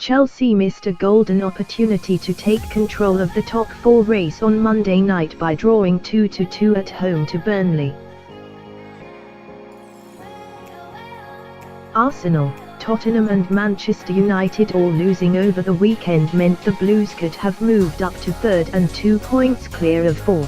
Chelsea missed a golden opportunity to take control of the top 4 race on Monday night by drawing 2-2 at home to Burnley. Arsenal, Tottenham and Manchester United all losing over the weekend meant the Blues could have moved up to 3rd and 2 points clear of 4th.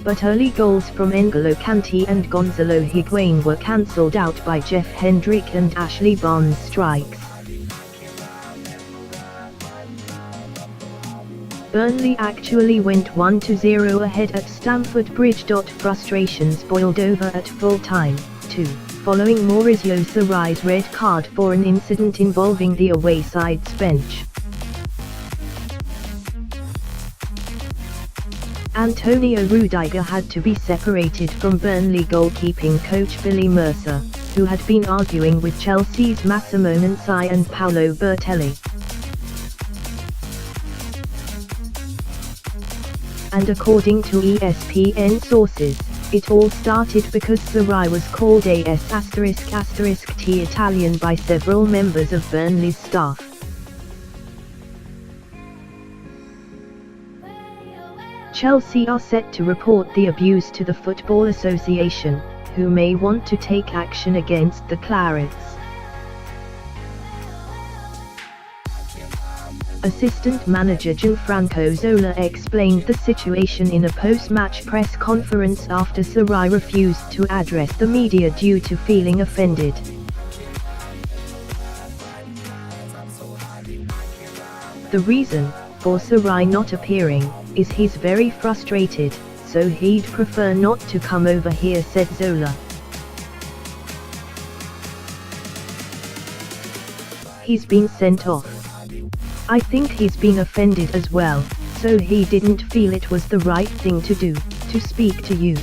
But early goals from N'Golo Kante and Gonzalo Higuain were cancelled out by Hendrick and Ashley Barnes' strikes. Burnley actually went 1-0 ahead at Stamford Bridge. Frustrations boiled over at full time, too, following Maurizio Sarri's red card for an incident involving the away side's bench. Antonio Rudiger had to be separated from Burnley goalkeeping coach Billy Mercer, who had been arguing with Chelsea's Massimo Nancy and Paolo Bertelli. And according to ESPN sources, it all started because Sarri was called **T Italian by several members of Burnley's staff. Chelsea are set to report the abuse to the Football Association, who may want to take action against the Clarets. Assistant manager Gianfranco Zola explained the situation in a post-match press conference after Sarri refused to address the media due to feeling offended. The reason for Sarri not appearing is he's very frustrated, so he'd prefer not to come over here, said Zola. He's been sent off. I think he's been offended as well, so he didn't feel it was the right thing to do, to speak to you.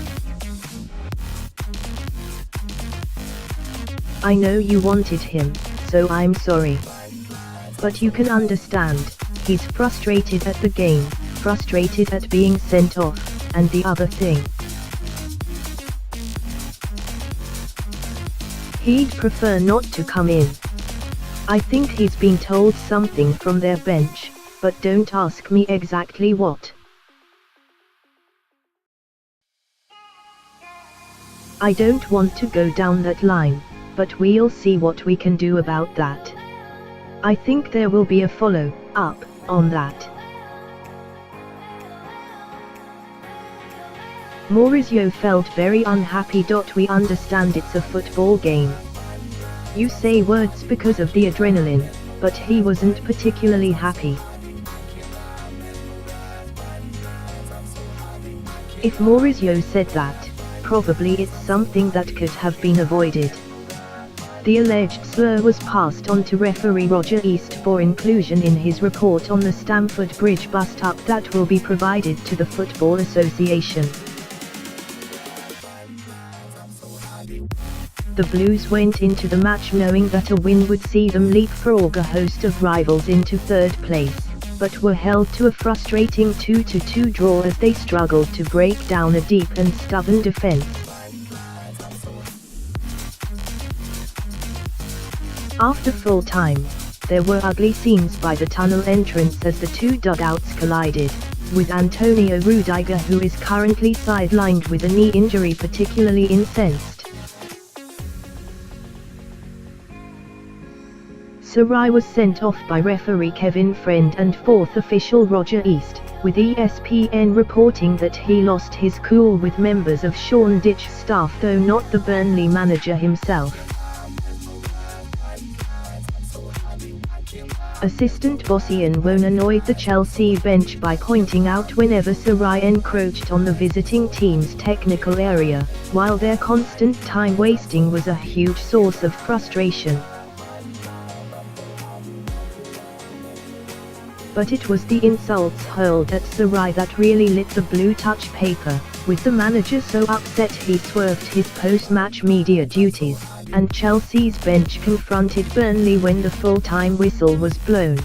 I know you wanted him, so I'm sorry. But you can understand, he's frustrated at the game, frustrated at being sent off, and the other thing. He'd prefer not to come in. I think he's been told something from their bench, but don't ask me exactly what. I don't want to go down that line, but we'll see what we can do about that. I think there will be a follow-up on that. Maurizio felt very unhappy. We understand it's a football game. You say words because of the adrenaline, but he wasn't particularly happy. If Maurizio said that, probably it's something that could have been avoided. The alleged slur was passed on to referee Roger East for inclusion in his report on the Stamford Bridge bust-up that will be provided to the Football Association. The Blues went into the match knowing that a win would see them leapfrog a host of rivals into 3rd place, but were held to a frustrating 2-2 draw as they struggled to break down a deep and stubborn defence. After full time, there were ugly scenes by the tunnel entrance as the two dugouts collided, with Antonio Rudiger, who is currently sidelined with a knee injury, particularly incensed. Sarri was sent off by referee Kevin Friend and 4th official Roger East, with ESPN reporting that he lost his cool with members of Sean Dyche's staff, though not the Burnley manager himself. Assistant boss Ian Wone annoyed the Chelsea bench by pointing out whenever Sarri encroached on the visiting team's technical area, while their constant time wasting was a huge source of frustration. But it was the insults hurled at Sarri that really lit the blue touch paper, with the manager so upset he swerved his post-match media duties, and Chelsea's bench confronted Burnley when the full-time whistle was blown.